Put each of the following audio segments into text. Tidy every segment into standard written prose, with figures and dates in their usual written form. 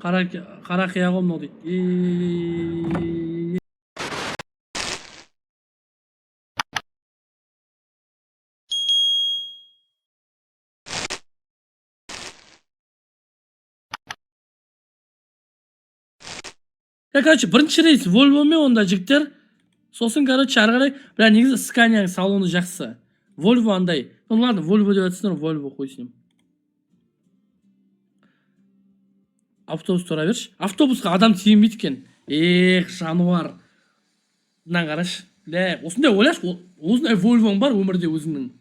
Qara qiyog'im deydi. Ya короче, birinchi reys Volvo'mi onda jigitlar. So'sin короче, ары qaray, bilan негізі Scania'ның saloni жақсы. Volvo андай. Ну ладно, Volvo деп айтсыңдар, Volvo қойсын. Автобус тұра берші. Автобусқа адам тиенбейді екен. Жануар. Мына қарашы. Осындай ойлашы, осындай Volvo'ң бар өмірде өзіңнің.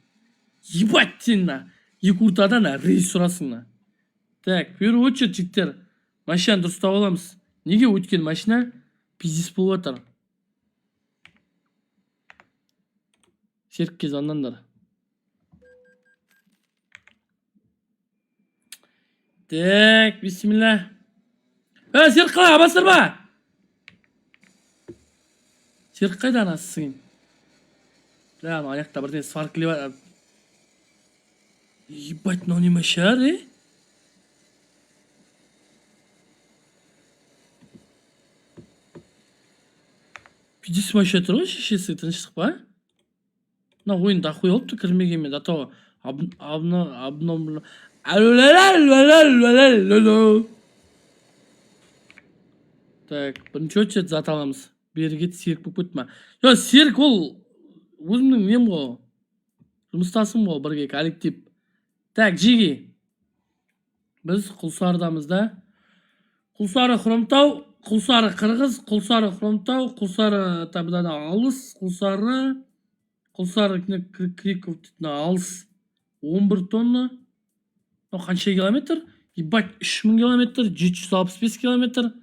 Ебать сен на. Екі ортадан рейс сұрасың на. Так, в первую очередь жігіттер, машинаны дұрыстап аламыз. Неге өткен машина пиздес болып жатыр? Серікке звондандар. Так, бисмилля. Серік қалай, абасыр ба? Серік қайда анасы сіңін? Аяқта бірден сваркілі бар. Ебать, мынау не машар, Пиздес машина тұр ғой, шешесі тыныштық па? Мына ойында ақой олыпты кірмегенмен, атауға Так, бірінші очередь зат аламыз. Бері кет, Серік болып кетті ма? Жоқ, Серік ол өзімнің нем ғой. Жұмыстасым ғой, бірге коллектив. Так, жеге. Біз Құлсардамыз да. Құлсары Хромтау, Құлсары Қырғыз, Құлсары Хромтау, Құлсары табыдан алыс, Құлсары Криков алыс. 11 тонна. Қанша километр? Ебать, 3000 километр, 765 километр.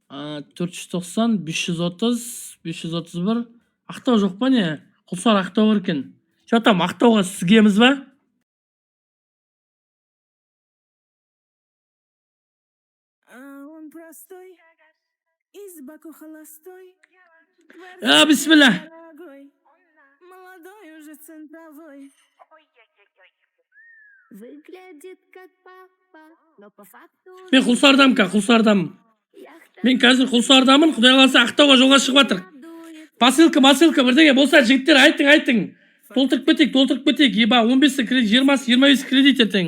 490, 530, 531. Ақтау жоқ па не? Құлсары Ақтау бар екен. Що там, Ақтауға сізгеміз ба? Бисмилля. Мен Құлсардамын. Мен қазір Құлсардамын, Құдай қаласа Ақтауға жолға шығып жатыр. Посылка бірдеңе болса жігіттер айтың. Толтырып кетейік. Еба 15 кредит, 20-25 кредит етің.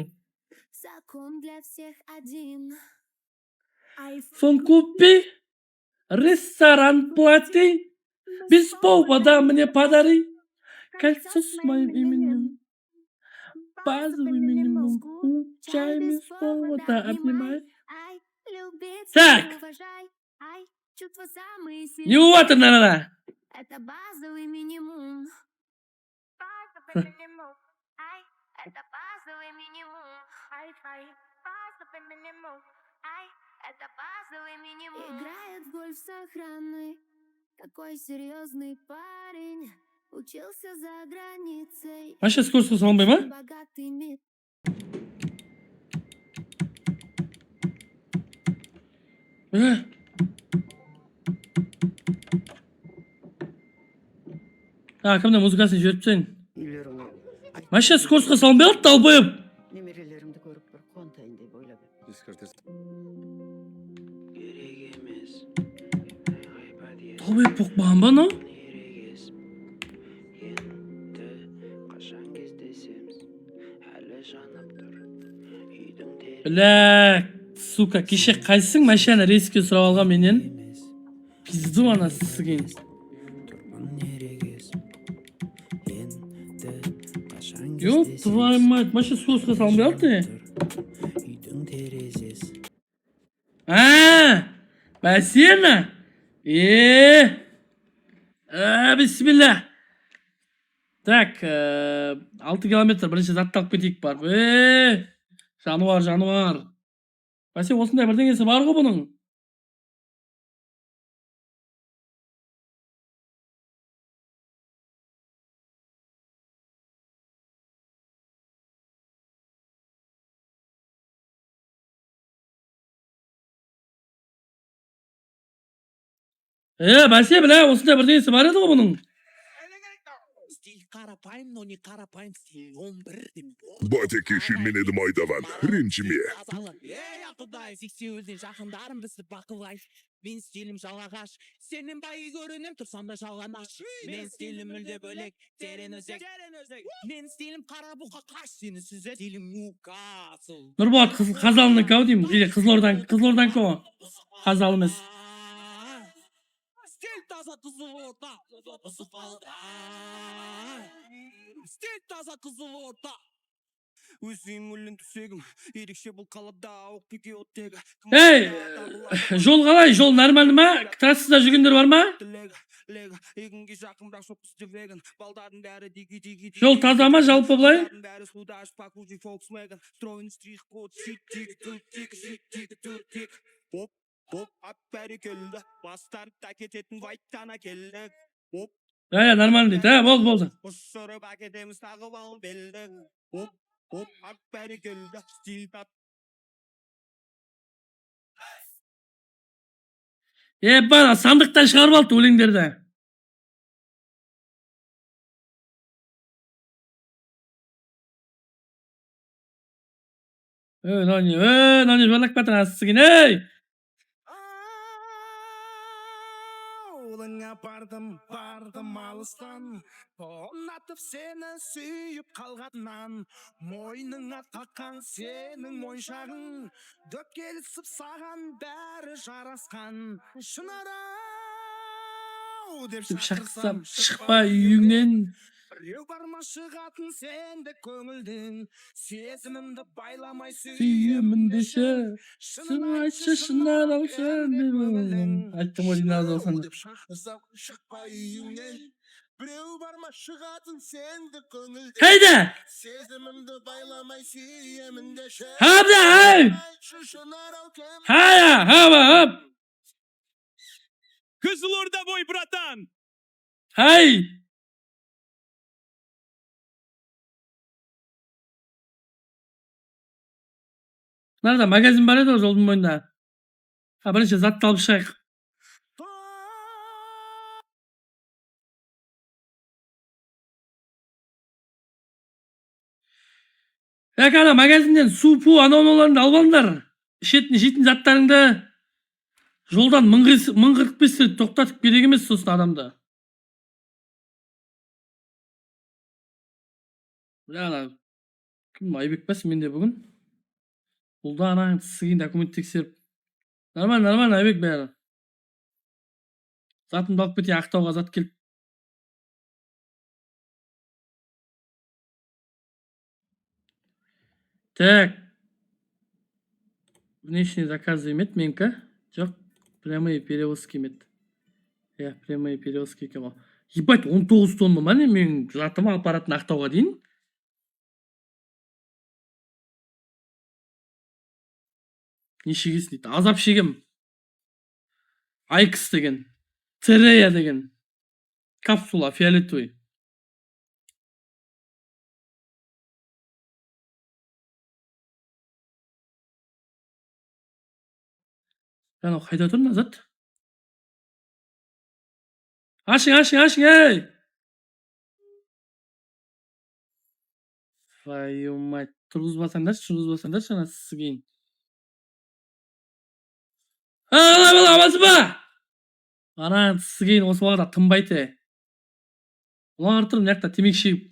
Фон купи, ресторан плати, без повода мне подари. Кольцо с моим именем. Базовый минимум. Чай без повода обнимай. Так. Не вот она. Это базовый минимум. Это базовый минимум. Играет в гольф с охраной. Какой серьезный парень. Учился за границей. А сейчас курс салонбай ма? Кімді музыкасын жіберіп тастайын. Маша скорсқа салынбай алып талбайып. Немерелерімді көріп бір қуантайын деп ойлап едім. Талбайып боқпаған ба, но? Бля, сука, кеше қайсың машина рейске сұрап алған менен? Пизду анасы сізген. Ёп, твою мать, машина скорсқа салынбай алыпты. Бассейна? Бисмилля. Так, 6 километр бірінші затты алып кетейік бар. Жануар. Бәсе, осындай бірдеңесі бар ғой бұның. Бәсе, бля, осындай бірдеңесі бар еді ғой бұның. karapayım, no ni karapayım, silon birdim. Батеке шилменеді майдаған, ренжіме. Ey Akuday, seksiyüldün жақындарым бізді бақылай. Мен стилім жалағаш, сенің байы көрінем тұрсам да жалғанаш. Мен стилім мүлде бөлек, терең өзек. Мен стилім қара бұқа қаш, сені сүзет. Стилім Ньюкасл. Нұрболат Қазалыныкі ау деймін. Или Қызылорданікі о. Қазал емес. Стиль таза Қызылорда. Стиль таза Қызылорда. Өзің өлін түсегім, ерекше бұл қалада оқпеке оттегі. Ей, жол қалай? Жол нормальды ма? Трассада жүргендер бар ма? Егінге жақын бірақ жоқ бізде веган. Балдардың бәрі диги. Жол таза ма жалпы былай? Бәрі судаш, пакужи, Volkswagen. Строен стрих код, тик. Оп, ап бәрі келді. Бастарып та кететін вайттана келді. Оп, Нормально дейді. Болды. ұшырып әкетеміз тағып ал белді. Оп, ап бәрі келді. Стиль тап. Бана сандықтан шығарып алды өлеңдерді. Нани, жолақ батыр асығын, ей! Олыңа бардым алыстан, ұнатып сені сүйіп қалғаннан, мойныңа таққан сенің мойыншағың, дөп келісіп саған бәрі жарасқан. Шынарау деп шақырсам шықпа үйіңнен. Біреу барма шығатын сенде көңілдің, сезімімді байламай Сүйемін деші, шын айтшы шынарау сенде көңілің. Айттым ғой диназа болсаң деп. Шықпа үйіңнен, біреу барма шығатын сенде көңілдің, Хайда! сезімімді байламай сүйемін деші. Хабда, хай! Хая, Қызылорда бой, братан! Хай! Nerede? Magazin var еді жолдың бойында. Бірінші затты алып шығайық. Ана магазинден су-пу анау-мынауларыңды алып алыңдар. Жейтін заттарыңды жолдан 1045 рет тоқтатып керек емес сосын адамды. Кім Айбек пәс менде бүгін? Бұл да анаң сізген документ тексеріп. Нормально, Айбек бәрі. Затымды алып кете, Ақтауға зат келіп. Так. Внешний заказ емет менкі? Жоқ, прямые перевозки емет. Прямые перевозки екен. Ебать, 19 тонна ма не мен затыма апаратын Ақтауға дейін? Неше кесін дейді? Азап шегем. Айкс деген. Терея деген. Капсула, фиолетовый. Анау қайда тұр назад? Ашың, ей! Твою мать, тұрғызбасаңдаршы, ана сізгейін. Алабасы ба! Ана сізгейін осы уақытта тынбайды. Олар тұрып, мына темекі шегіп.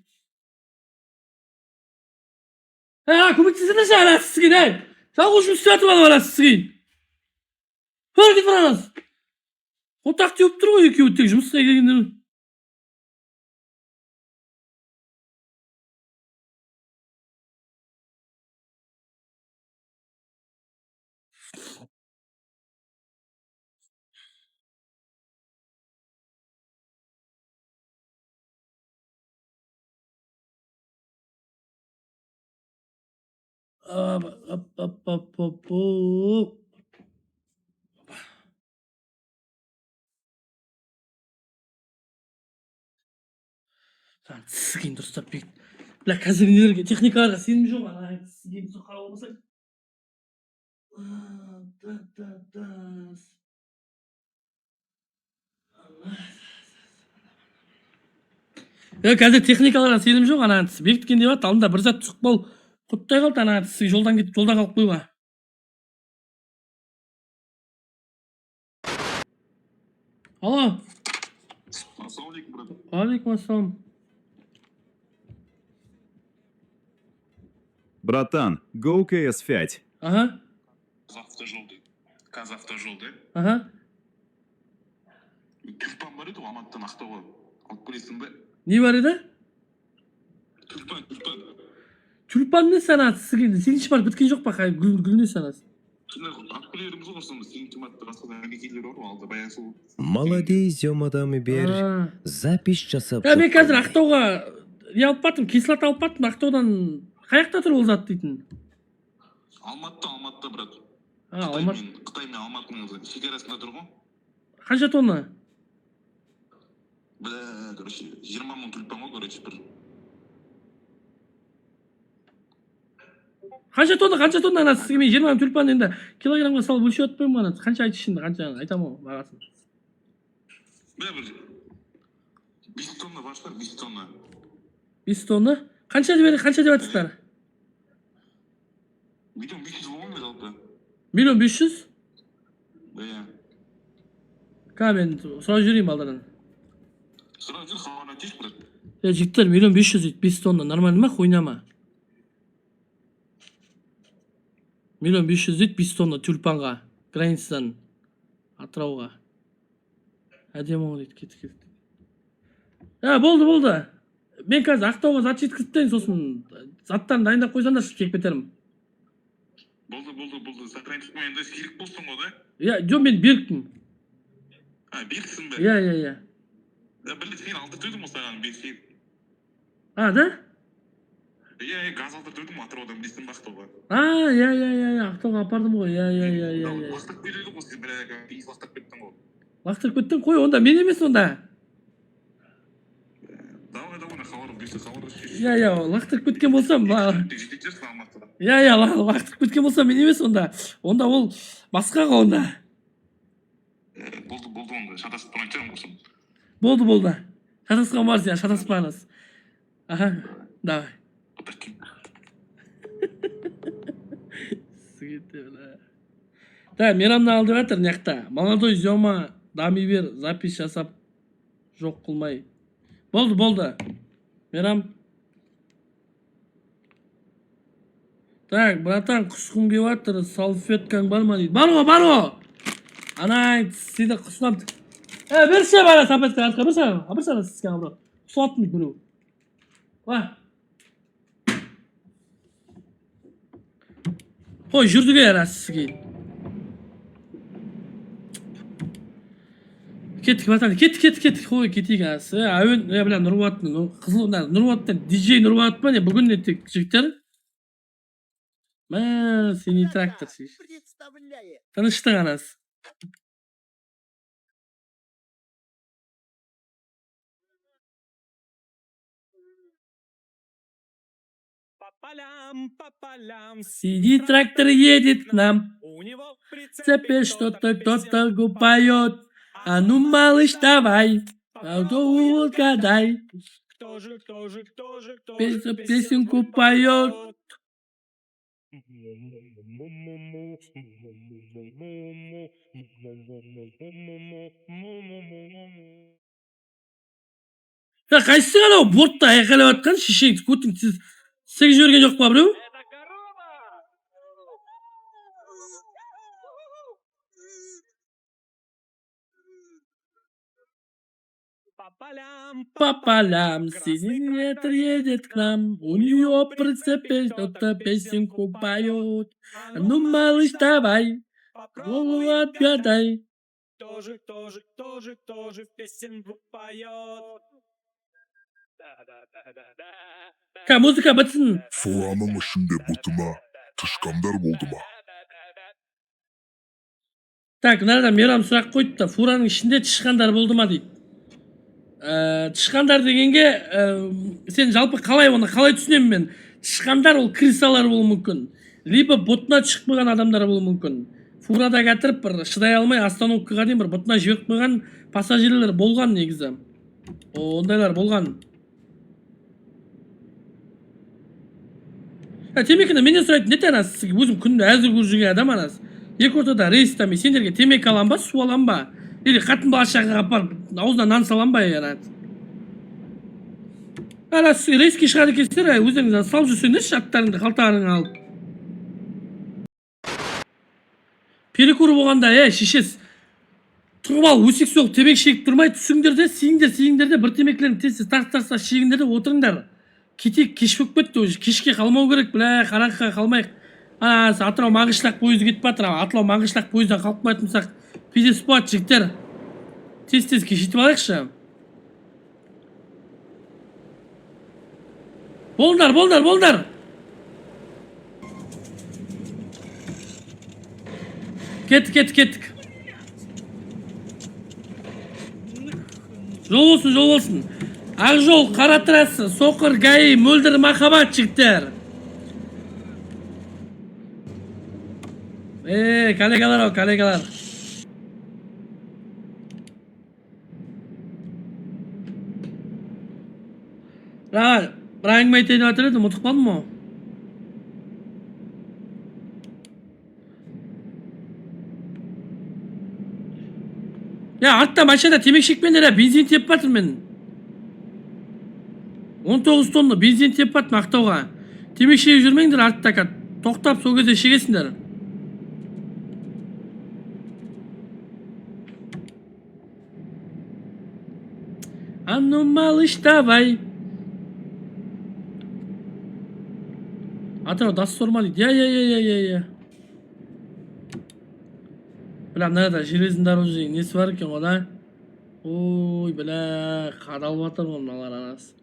Көмектесіңдерші ана сізгейін, ей! Жалғыз жұмыс істеп алып ана сізгейін. Көр кетіп барамыз. Отақ теуіп тұр ғой екеуі тек жұмысына келгендер. Сізген дұрыстап бек. Бля, қазір нелерге, техникаларға сенім жоқ. Ана сізген дұрыстап қарап алмасаң. Қазір техникаларға сенім жоқ, ана тісі бекіткен деп атты, алдында бір зат түсіп бол құттай қалды, ана тісі жолдан кетіп жолда қалып қойға. Алло. Ассалаумалейкум, брат. Алейкум ассалам. Братан, GoKS5. Ага, Қазавтожолды. ага. Тюльпан бар еді ғой, Алматыдан Ақтауға. Алып келесің бе? Не бар еді? Тюльпан. Тюльпан не санаты сізге? Сенінші бар біткен жоқ па? Гүл не санасы? Алып келеріміз ғой, осында сенің тематты басқа мерекелер бар ғой, алда баян сол. Молодей, Зёмадамы бер. Запись жасап. Мен қазір Ақтауға не алып баттым, кислота алып баттым, Ақтаудан қаяқта тұр ол зат дейтін? Алматыда, брат. Қытай мен Алматының шекарасында тұр ғой. Қанша тонна? Бля, короче, 20 мың тюльпан ғой, короче, бір. Қанша тонна ана сізге мен 20 тюльпан енді килограммға салып өлшеп отпаймын ана. Қанша айтшы şimdi, қанша айтамын ғой бағасын. Бля, бір 5 тонна бар шығар, 5 тонна. 5 тонна? Қанша деп атсыздар? Миллион 500 болған ба жалпы? Миллион 500? Бля. Мен сұрап жүрейін балдардан. Сұрап жүр, хабарын айтайыншы, брат. Жігіттер, миллион 500 дейді, 5 тонна. Нормально ма, хуйня ма? Миллион 500 дейді, 5 тонна тюльпанға. Границадан Атырауға. Әдемі ол дейді, кетті. Болды. Мен қазір Ақтауға зат жеткізіп, сосын заттарын дайындап қойсаңдаршы, кеп кетерім. Болды. Сакрайын тұтмайында серік болсын ғой, да? Жоқ, мен беріктім. Беріксің бе? Иә. Білді, сен алдыртойдың осыған берсен. Да? Газ алдыртойдың Атыраудан білесің ба Ақтауға? Иә, Ақтауға апардым ғой, иә. Лақтырып береді ғой, сен бір иіс лақтырып кеттің ғой. Лақтырып кеттің, қой, онда мен емес онда. Давай, хабарым берсе, хабарым шеш. Иә, лақтырып кеткен болсам, жетектерсің Алматыда. лақтырып кеткен болсам мен емес онда. Онда ол басқа ғой онда. Болды онда, шатасып тұрған жерім болсын. Болды. Шатасқан бар сен, шатаспаңыз. Ага, давай. Мейрамны алды жатыр няқта. Молодой Зёма дами бер, запись жасап жоқ қылмай. Болды. Мейрам. Братан, құсқым кеп жатыр, салфеткаң бар ма дейді. Бар ғой. Анай, сені құсынам. Берші бара салфеткаң артқа, бірсі сізген бро. Құсылаттым дейді біреу. Қой, жүрдіге әрәсі сізге. Кеттік, братан, кеттік. Қой, кетейік әсі. Әуен, бля, Нұрбаттан, диджей Нұрбат па не, бүгін не тек жігіттер? Сені трактор сеш. Таныштың анасы. Синий трактор едет к нам. У него в Прицепе что-то кто-то поет. А ну, малыш, давай, угадай. Кто же Песенку поет. Қайсың анау бортта айқайлап жатқан шешең көтің сіз жіберген жоқ па біреу? По полям синий ветер едет к нам, у нее в прицепе кто-то песенку поет. Ну, малыш, давай, голову отгадай. Тоже песенку поет. Музыка бітсін. Фураның ішінде бұтыма тышқандар болды ма? Мынадан Мейрам сұрақ қойды да, фураның ішінде тышқандар болды ма дейді. Тышқандар дегенге сен жалпы оны қалай түсінемін мен? Тышқандар ол крысалар болуы мүмкін. Либо бұтына шығып қойған адамдар болуы мүмкін. Фурада кәтіріп бір шыдай алмай остановкаға дейін бір бұтына жіберіп қойған пассажирлер болған негізі. Ондайлар болған. Temekini menden suraytın neten az sizge özüm күндө азыр жүрген адам анас. Эки ортада рейсте мен сендерге темеки алам ба, суу алам ба? Или катын балачага апарып аузуна нан салам ба анат. Ана сиз рейске чыгат экенсиздер, өзүңүз салып жүрсөңүзчү аттарыңды, калтарыңды алып. Перекур болгондо, шишес. Туруп алып өсек соғып темеки шегип турмай түсүңдер де бир темекилерин тез тарта шегиңдер де отуруңдар. Кетек кеш болып кетті уже. Кешке қалмау керек, бля, қараңғыға қалмайық. Атырау Маңғышлақ пойызы кетіп жатыр. Атырау Маңғышлақ пойыздан қалып қоятынсақ, пиздец болады жігіттер. Тез кешетіп алайықшы. Болдар. Кеттік. Жол болсын. Ақжол, қара трасса, соқыр, гаи, мөлдір махаббат жігіттер. Коллегалар. Бір әңгіме айтайын деп жатыр едім, ұмытып қалдым ма? Артта машинада темекі шекпеңдер, бензин тепіп жатыр мен. 19 тонна бензин тепіп жатырмын Ақтауға. Темекі шегіп жүрмеңдер артта, тоқтап сол кезде шегесіңдер. А ну, малыш, давай. Атырау дасы сорма дейді. Я. Бля, мынада желездің дорожный несі бар екен ғой да? Ой, бля, қадалып жатыр ғой мыналар анасы.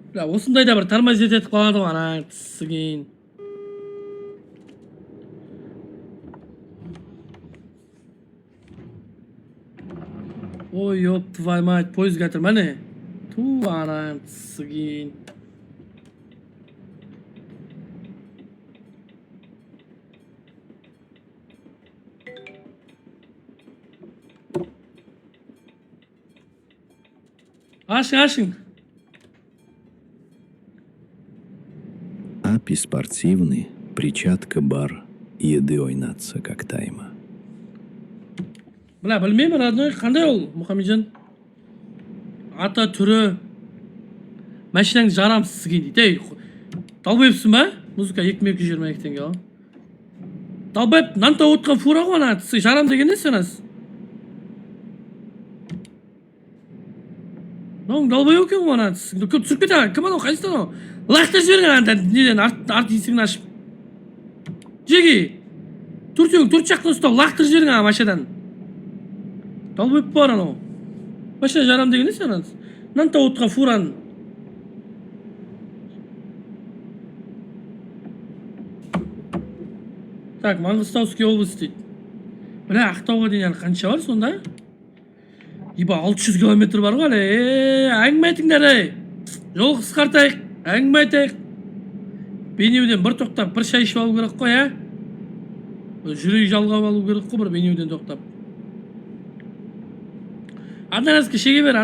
Бля, осындайда бір тормозить етіп қалады ғой ана тісі кейін. Ой, ёп, твою мать, поезд кетір, мәне. Ту, ана тісі кейін. Ашың. Апи спортивный, причатка бар, еды ойнатся как тайма. Бля, білмеймін, родной, қандай ол, Мұхамеджан? Ата түрі. Машинаңыз жарамсыз сізген дейді. Далбайыпсың ба? Музыка 2220 теңге ал. Далбайып, нанта отқан фура ғой ана, жарам деген не сенас? Науың далбай өкен ғой ана, түсіріп кет аға, кім анау, қайсыстан ау? Лақтыр жіберген анда, неден, арт есігін ашып. Жеги, төрт жақтан ұстау, лақтыр жіберген аға машадан. Далбайып бар анау. Машина жарам деген не сенас? Нанта отқа фуран. Так, Маңғыстауский облыс дейді. Бля, Ақтауға дейін қанша бар сонда? Еба 600 километр бар ғой, әңгіме айтыңдар, жол қысқартайық, әңгіме айтайық. Бейнеуден бір тоқтап, бір шай ішіп алу керек қой, жүрек жалғап алу керек қой, бір бейнеуден тоқтап. Аднараска шеге бер.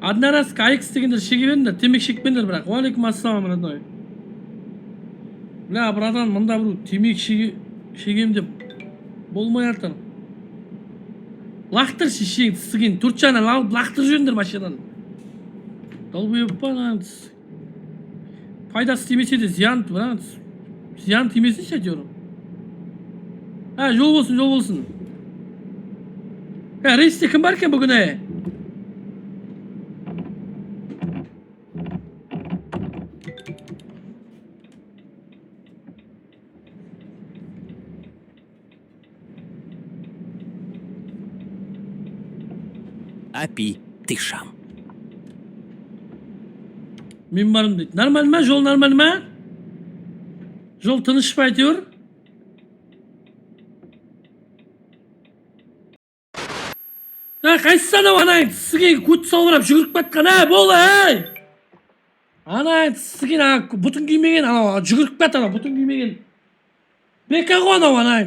Аднараска айкс дегендер шеге беріңдер, темек шекпеңдер бірақ. Уалейкум ассалам, родной. Бля, братан, мында бір темек шегем деп болмай жатыр. Лақтыр шешең тісіген, төрт жағынан алып лақтыр жүріңдер машинадан. Далбайып па, пайдасы тимесе де зиян тимесін шәтеуірім. Жол болсын. Рейсте кім бар екен бүгін, Апи, ты шам. Мен барым дейді. Нормаль ма? Жол нормаль ма? Жол тыныш па әйтеуір? Қайсысын ау ана сізге көт салбырап жүгіріп кеткен, бол, Ana sizgin butun giymegen ana жүгіріп кетті ana butun giymegen. Beka ғой анау ana.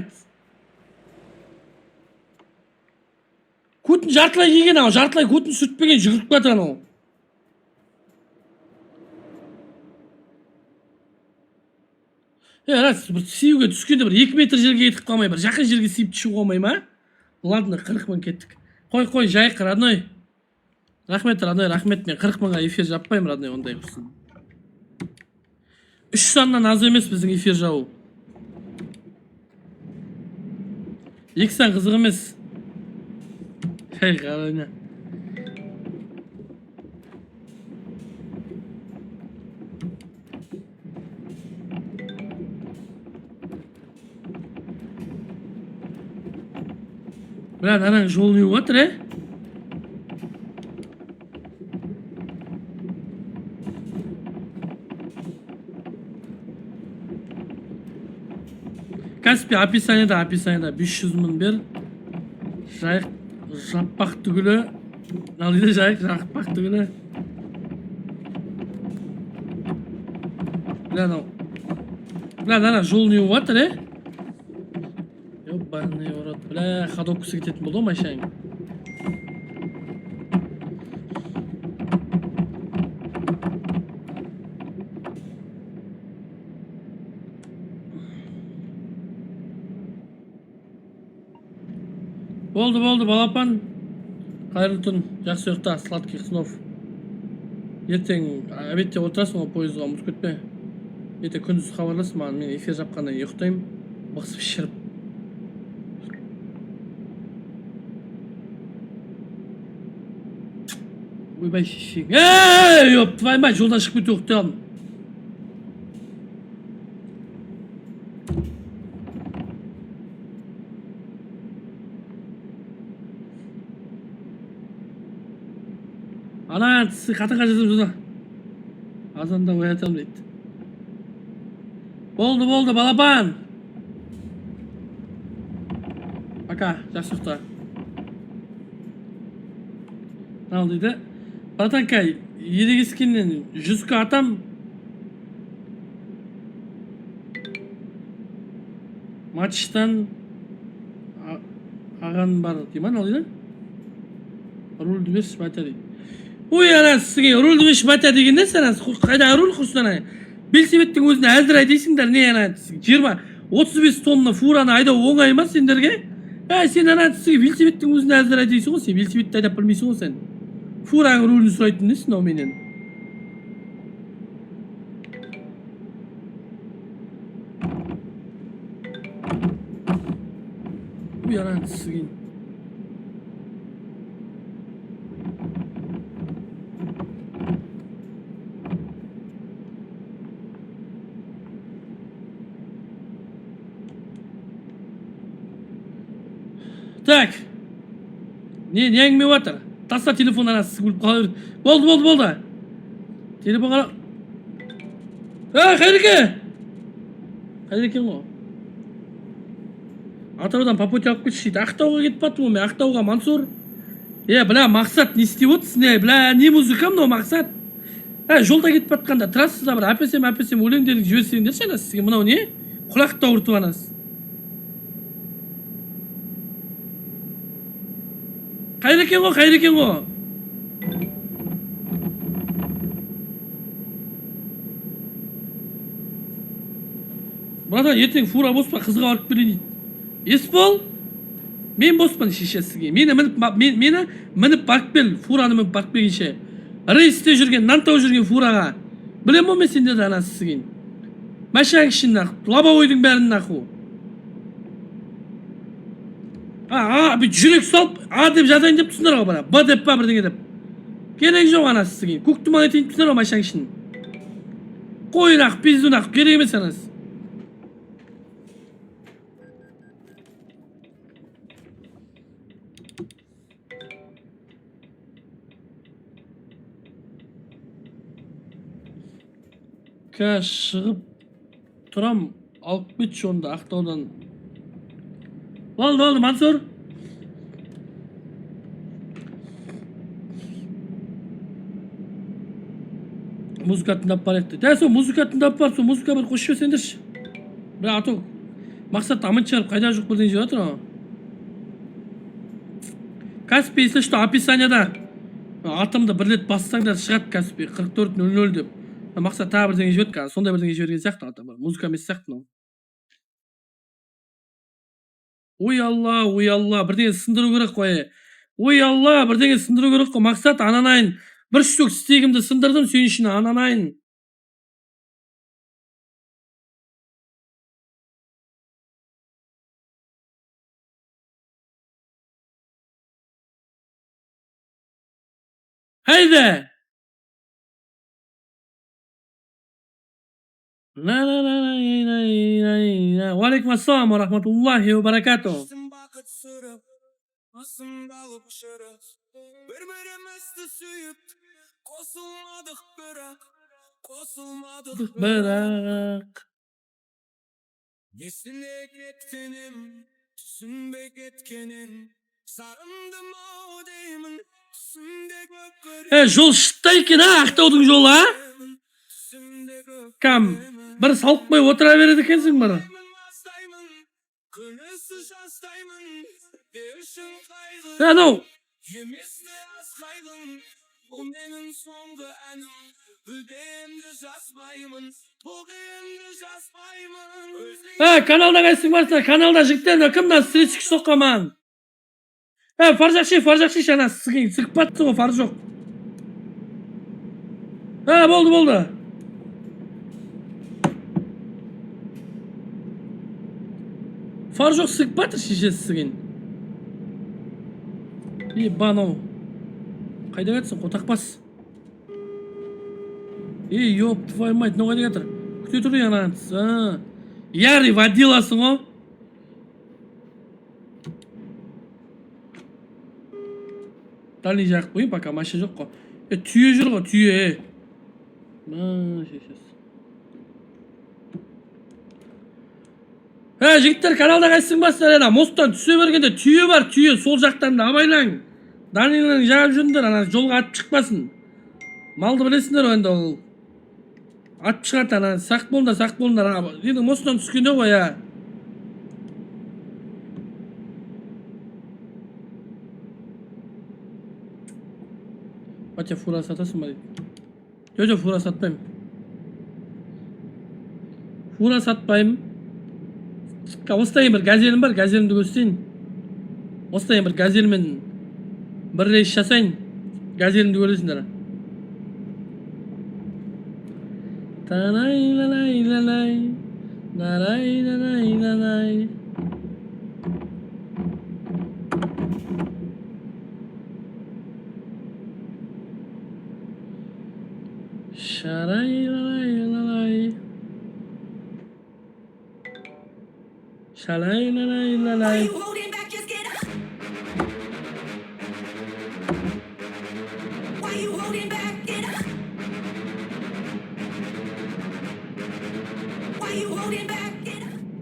Көтін жартылай киген анау, жартылай көтін сүртпеген жүгіріп кетті анау. Рас бір сүйуге түскенде бір 2 метр жерге кетіп қалмай, бір жақын жерге сүйіп түсуге болмай ма? Ладно, 40 мың кеттік. Қой, жайық, родной. Рахмет, родной, рахмет. Мен 40 мыңға эфир жаппаймын, родной, ондай болсын. 3 саннан аз емес біздің эфир жабу. 2 сан қызық емес. Қарайна. Бля, нараң жол не отыр, Каспий описаниеда 500 мың бер. Жайық жаппақ түгілі. Налыйда жайық жаппақ түгілі. Бля, нараң жол не отыр, Ёбаный урод, бля, ходовкасы кететін болды машинаң. Болды, балапан. Қайырлы түн, жақсы ұйықта, сладких снов. Ертең обедте отырасың ғой пойызға, ұмытып кетпе. Ертең күндіз хабарласың маған, мен эфир жапқаннан ұйықтаймын. Бықсып шіріп. Ойбай шешең. Ёп, твой мать, жолдан шығып кете өқтай алдым. Ана, қатынға жазым жолда. Азанда оятам дейді. Болды, балапан. Пока, жақсы ұқта. Нал дейді. Братанка, ерегескеннен 100-қа атам. Матчтан аған бар дейма, нал дейді. Рульді берші батя дейді. Ой, ана сізге рульді берші батя дегенде сәна, қайда руль құрсына. Белсебеттің өзіне әлдір айдейсіңдер, не ана 20-35 тонна фураны айда оңай ма сендерге? Сен ана сізге велосипедтің өзіне әлдір айдейсің ғой, сен велосипедті айдап білмейсің ғой сен. Фураң рулін сұрайтын несін ау менен. Ой, ана сізген. Так. Не әңгіме батыр? Таста телефон анасы сігіліп қала берді. Болды. Телефон қара. Қайреке! Қайрекен ғой. Атыраудан попотя алып кетші дейді. Ақтауға кетіп баттым ғой мен. Ақтауға Мансур. Бля, мақсат не істеп отырсың? Бля, не музыка мынау мақсат? Жолда кетіп баттқанда трассада бір әпесем өлеңдерін жіберсеңдерші ана сізге. Мынау не? Құлақты ауыртып анасы. Қайрекен ғой. Братан, ертең фура боспа, қызға барып берейін дейді. Ес бол? Мен боспан шешесіге. Мені мініп барып бел, фураны мініп барып бергенше. Рейсте жүрген, Нантау жүрген фураға. Білем ол мен сендерді анасы сізген. Машаң ішін нақ, лабовойдың бәрін нақу. Bir жүрек салып, деп жазайын деп түсіндір ғой бара. Б деп па бірдеңе деп. Керек жоқ анасы сізген. Көк тұман етейін түсіндір ғой машаң ішін. Қойын ақ, пиздun ақ, керек емес анасы. Шығып тұрам, алып кетші онда Ақтаудан. Болды, Мансур. музыка тыңдап барайық дейді. Сол музыка тыңдап бар, сол музыка бір қосып жіберсеңдерші. Бірақ ато мақсат аман шығарып қайда жоқ бірдеңе жеп жатыр ғой. Каспий, если что, описанияда атымды бір рет бассаңдар шығады Каспий 44.00 деп. Мақсат тағы бірдеңе жеп жатқан, сондай бірдеңе жіберген сияқты ата бар. Музыка емес сияқты мынау. Ой алла, бірдеңе сындыру керек қой. Ой алла, бірдеңе сындыру керек қой. Мақсат ананайын. Bir штук стегімді сындырдым, сен үшін ананайын. Haydi. Aleyküm assalam ve rahmetullahi ve berekatuhu. Bırak. Nesine gittinim, tüsünbek etkenin, sarındım o deyimin, tüsünde göklerin. Жол шытта екен, Ақтаудың жолы, а? Кам, бір салқпай отыра береді екенсің бір. Анау. Bu benim sondu anım. Öldüğümde jasmayımın. Bugündü jasmayımın. Kanalda қайсың барса, каналда жігіттен кімді стресік соққаман. Фаржақши, шана сығып баттың ғой, Фаржоқ. Болды. Фаржоқ сығып баттыр шешесі сығын. Банау. Қайда кетсің, қотақпас. Ёп, твою мать, мынау қайда кетір? Күте тұр янаңыз. Яри, водиласың ғой. Дальный жағып қойын, пока машина жоқ қой. Түйе жүр ғой, түйе. Жігіттер, каналда қайсың бастар, мосттан түсе бергенде түйе бар, түйе, сол жақтан да абайлаң. Данилың жағып жүріндер, жолға атып шықпасын. Малды білесіңдер ойында ол. Атып шығады, сақ болыңдар. Енді мостан түскенде ғой, я. Батя, фура сатасың ба дейді. Жоқ, фура сатпайым. Осылайын бір газелім бар, газелімді көстейін. Осылайын бір газелімен bir reyş жасайын, газелімді көресіңдер. Талай. Şalay.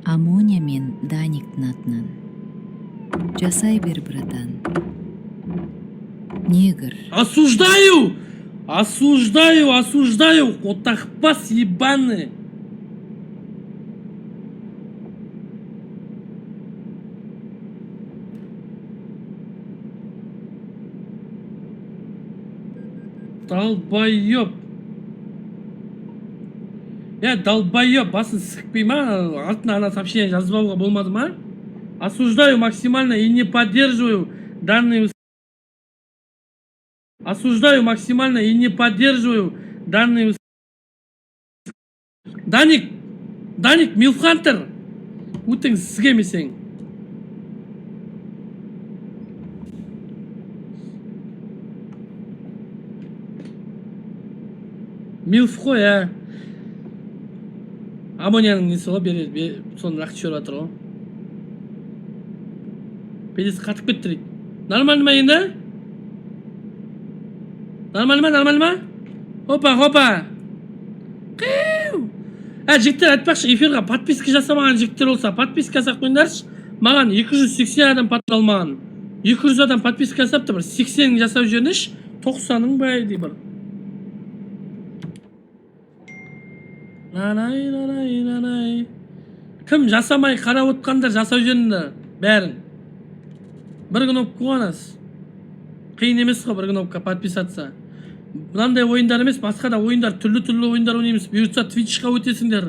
Амоня мен Даниктің атынан. Жасай бер, братан. Негр. Осуждаю, котахпас ебаный. Долбоёб. Долбоёб, басын сықпей ма? Артына ана сообщение жазбауға болмады ма? Осуждаю максимально и не поддерживаю данные. Даник, Милхантер. Утың сізгемесең. Милф қой, ә. Амонияның несі ғой, соны рақыт жүріп атыр ғой. Пелесі қатып кетті дейді. Нормально ма енді? Нормально ма? Хопа. Жігіттер айтпақшы, эфирға подписка жасамаған жігіттер болса, подписка жасап қойыңдаршы. Маған 280 адам подписка алмаған. 200 адам подписка жасапты, бір 80-ің жасап жүрініш, 90-ың бай дей бір. Nanay. Kim jasamay qarab o'tqandir, jasab jönündür. Bärin. Bir knopka koyasız. Kıyın emes bir knopka подписаться. Mınандай oyunlar emes, başka da oyunlar, türlü oyunlar oynayımız. Buyursa Twitch'ka ötesinler.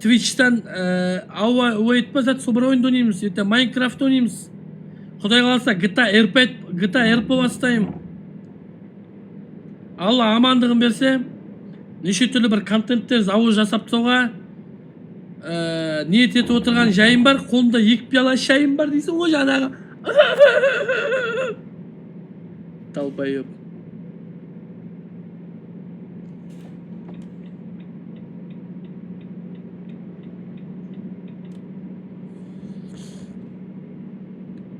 Twitch'ten o etmezat sobir oyunda oynayımız. Minecraft oynayımız. Xuday kalsa GTA RP bastayım. Allah amandığın berse, neşe türlü bir kontentler zavur jasap soğa niyet etip oturgan jayım var, kolumda 2 piyala şayım var deyse o janağı. Dalbayıp.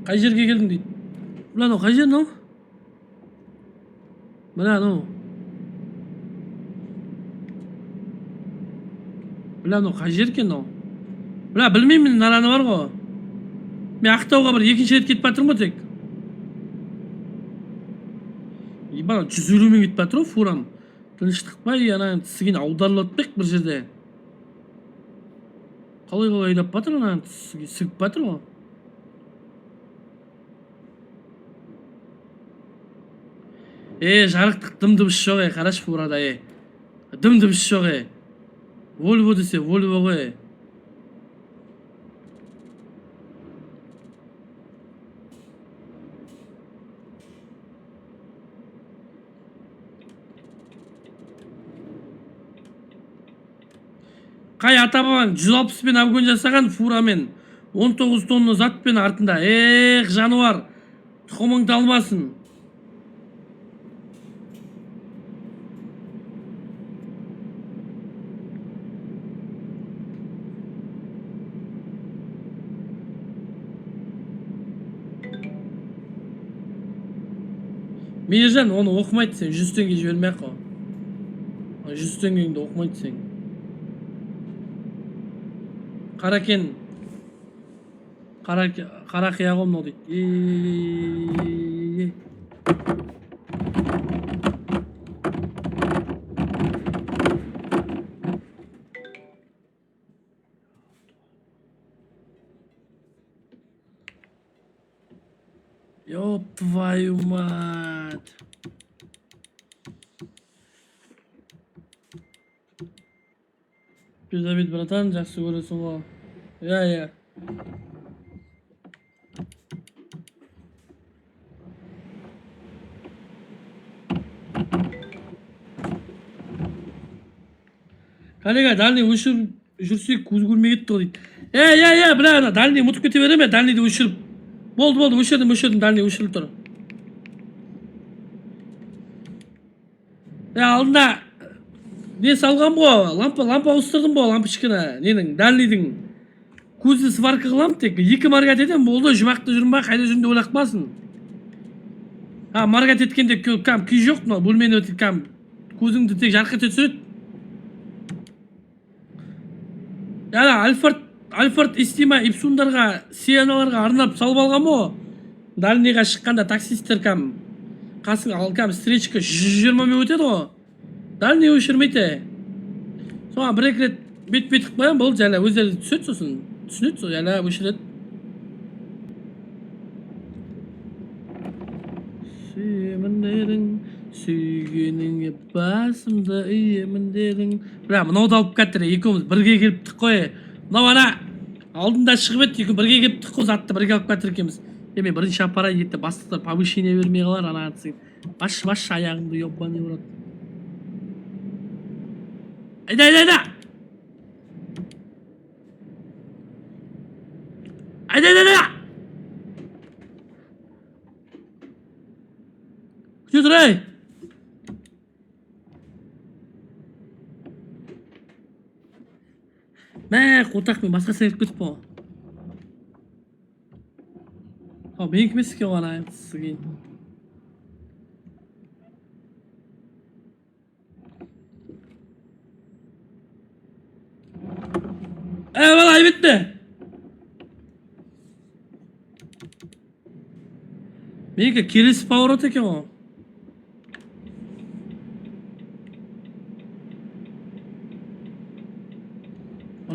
Qay jerga keldim deydi. Ulan o qay jer no? Mana no. Ulan o qay jer ekan no? Ulan bilmayman narani bor go. Men Aqto'ga bir ikinchi ret ketib patirmi tek? Bana 120 ming ketib patir furam. Tinchliqmay yana tisiga audarilib bir жерде. Qalay aydab patir ana tisiga sigib patir o. Жарықтық дым-дыбыс жоқ қараш фурада дым-дыбыс жоқ Volvo десе Volvo ғой Қай ата-бабаң 160 пен обгон жасаған фурамен 19 тонна затпен артында жануар тұқымыңды алмасын. Мейіржан, оны оқымайды сен, 100 теңге жібермей ақ қой. 100 теңгеңді оқымайды сен. Қаракен. Қарақияғым но дейді. Ёп твою мать. Пиздабит, братан, жақсы көресің ғой. Я. Коллега, дальний өшіріп жүрсек көз көрмей кетті ғой дейді. Бля, дальний ұмытып кете береме, дальнийді өшіріп. Болды, өшірдім, дальний өшіріліп тұр. Алдында не салған бұ, лампа ауыстырдым бұ, лампочканы, ненің, дальнийдің көзі сварка қылам тек, 2 маргат етем, болды, жұмақты жүрім ба, қайда жүрінде ойлақ басын. Маргат еткенде күй жоқ, бөлмені өтіп, көзіңді тек жарқет өтсірет. Альфард Истима Ипсундарға, Сиеналарға арнап салып алған мұ? Дальныйға шыққанда таксистер қасың алқам встречка 120 мін өтеді ғой. Дальный өшірмейді. Соған бір-екі рет бет-бетік қоям, бұл жәлі өздері түседі сосын. Түсінеді сол, жәлі өшіреді. Сүйеміндерің, сүйгеніңе басымды үйеміндерің. Бля, мынау да алып кәттір, екеуміз бірге келіптік қой. Мынау ана алдында шығып еді, екеуміз бірге келіптік қой, затты бірге алып кәттір екеміз. Мен бірінші апарай етті, бастықтар повышение бермей қалар, ана атысың. Баш аяғыңды еббаны ұрады. Айда! Күте тұрай! Қотақ мен басқа сәйіп көтіп бұл. Мен кімесі ке оған айтысы кейін. Бала айбетті! Менікі келесі поворот екен ол.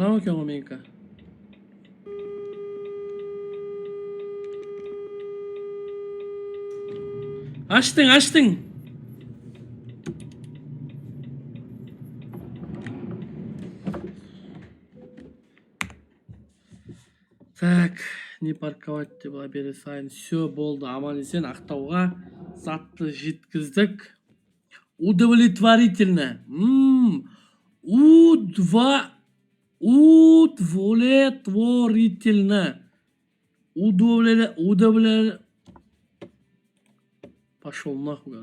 Anam ekan o menka. Açtın. Так, не парковать деп бері сайын. Все болды, аман есен Ақтауға затты жеткіздік. Удовлетворительно. Удовлетворительно. Пошел нахуй.